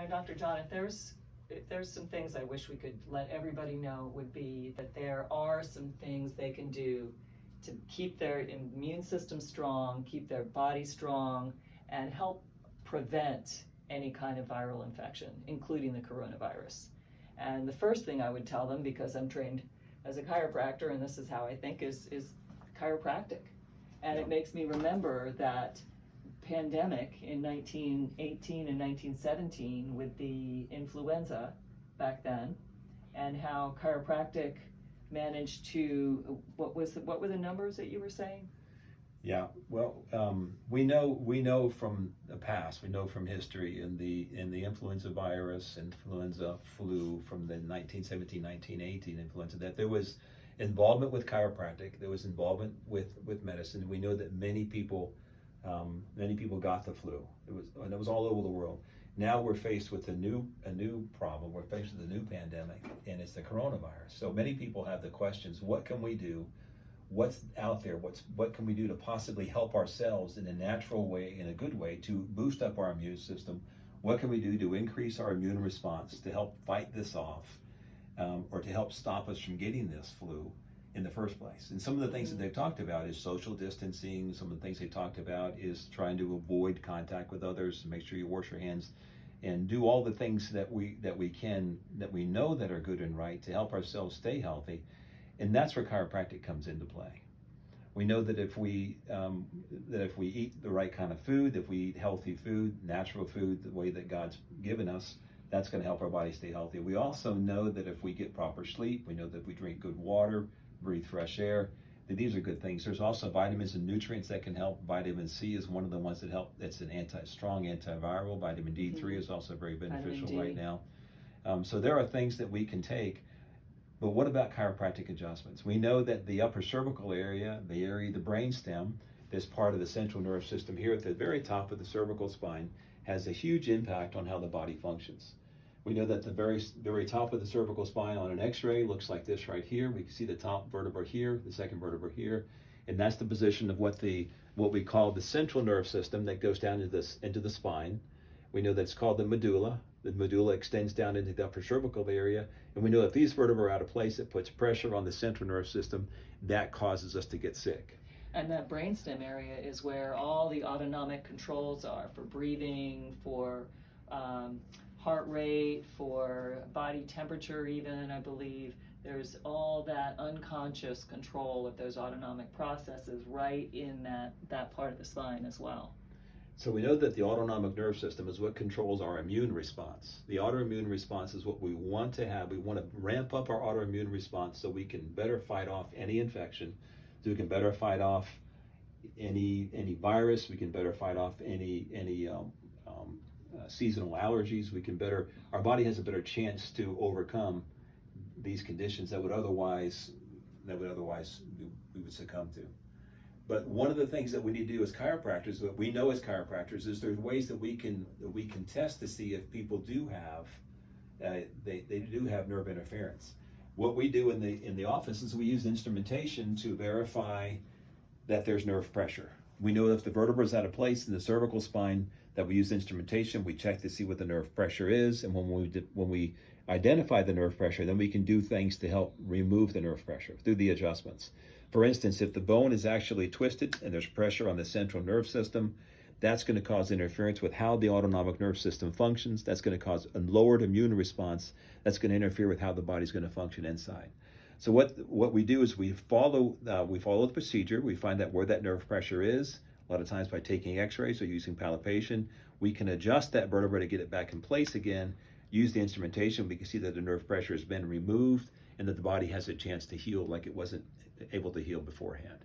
Dr. John, if there's some things I wish we could let everybody know, would be that there are some things they can do to keep their immune system strong, keep their body strong, and help prevent any kind of viral infection, including the coronavirus. And the first thing I would tell them, because I'm trained as a chiropractor, and this is how I think, is chiropractic. And it makes me remember that pandemic in 1918 and 1917 with the influenza back then, and how chiropractic managed to, what were the numbers that you were saying? Yeah, well, we know from the past, we know from history in the influenza virus, influenza flu from the 1917, 1918 influenza, that there was involvement with chiropractic, there was involvement with medicine. We know that many people got the flu. It was all over the world. Now we're faced with a new problem. We're faced with a new pandemic, and it's the coronavirus. So many people have the questions: what can we do? What's out there? What can we do to possibly help ourselves in a natural way, in a good way, to boost up our immune system? What can we do to increase our immune response to help fight this off, or to help stop us from getting this flu in the first place? And some of the things that they've talked about is social distancing. Some of the things they talked about is trying to avoid contact with others, make sure you wash your hands, and do all the things that we know that are good and right to help ourselves stay healthy. And that's where chiropractic comes into play. We know that if we eat the right kind of food, if we eat healthy food, natural food, the way that God's given us, that's going to help our body stay healthy. We also know that if we get proper sleep, we know that if we drink good water, breathe fresh air, that these are good things. There's also vitamins and nutrients that can help. Vitamin C is one of the ones that help. It's an strong antiviral. Vitamin D3 is also very beneficial right now. So there are things that we can take. But what about chiropractic adjustments? We know that the upper cervical area, the area of the brainstem, that's part of the central nervous system here at the very top of the cervical spine, has a huge impact on how the body functions. We know that the very top of the cervical spine on an x-ray looks like this right here. We can see the top vertebra here, the second vertebra here, and that's the position of what we call the central nerve system that goes down into the spine. We know that's called the medulla. The medulla extends down into the upper cervical area, and we know if these vertebrae are out of place, it puts pressure on the central nerve system. That causes us to get sick. And that brainstem area is where all the autonomic controls are for breathing, for heart rate, for body temperature even, I believe. There's all that unconscious control of those autonomic processes right in that part of the spine as well. So we know that the autonomic nerve system is what controls our immune response. The autoimmune response is what we want to have. We want to ramp up our autoimmune response so we can better fight off any infection, so we can better fight off any virus, we can better fight off any seasonal allergies. Our body has a better chance to overcome these conditions that would otherwise we would succumb to. But one of the things that we need to do as chiropractors, that we know as chiropractors, is there's ways that we can test to see if people do have they do have nerve interference. What we do in the office is we use instrumentation to verify that there's nerve pressure. We know if the vertebra is out of place in the cervical spine, that we use instrumentation. We check to see what the nerve pressure is, and when we identify the nerve pressure, then we can do things to help remove the nerve pressure through the adjustments. For instance, if the bone is actually twisted and there's pressure on the central nerve system, that's going to cause interference with how the autonomic nerve system functions. That's going to cause a lowered immune response. That's going to interfere with how the body's going to function inside. So what we do is we follow the procedure. We find out where that nerve pressure is. A lot of times by taking x-rays or using palpation, we can adjust that vertebra to get it back in place again. Use the instrumentation. We can see that the nerve pressure has been removed and that the body has a chance to heal like it wasn't able to heal beforehand.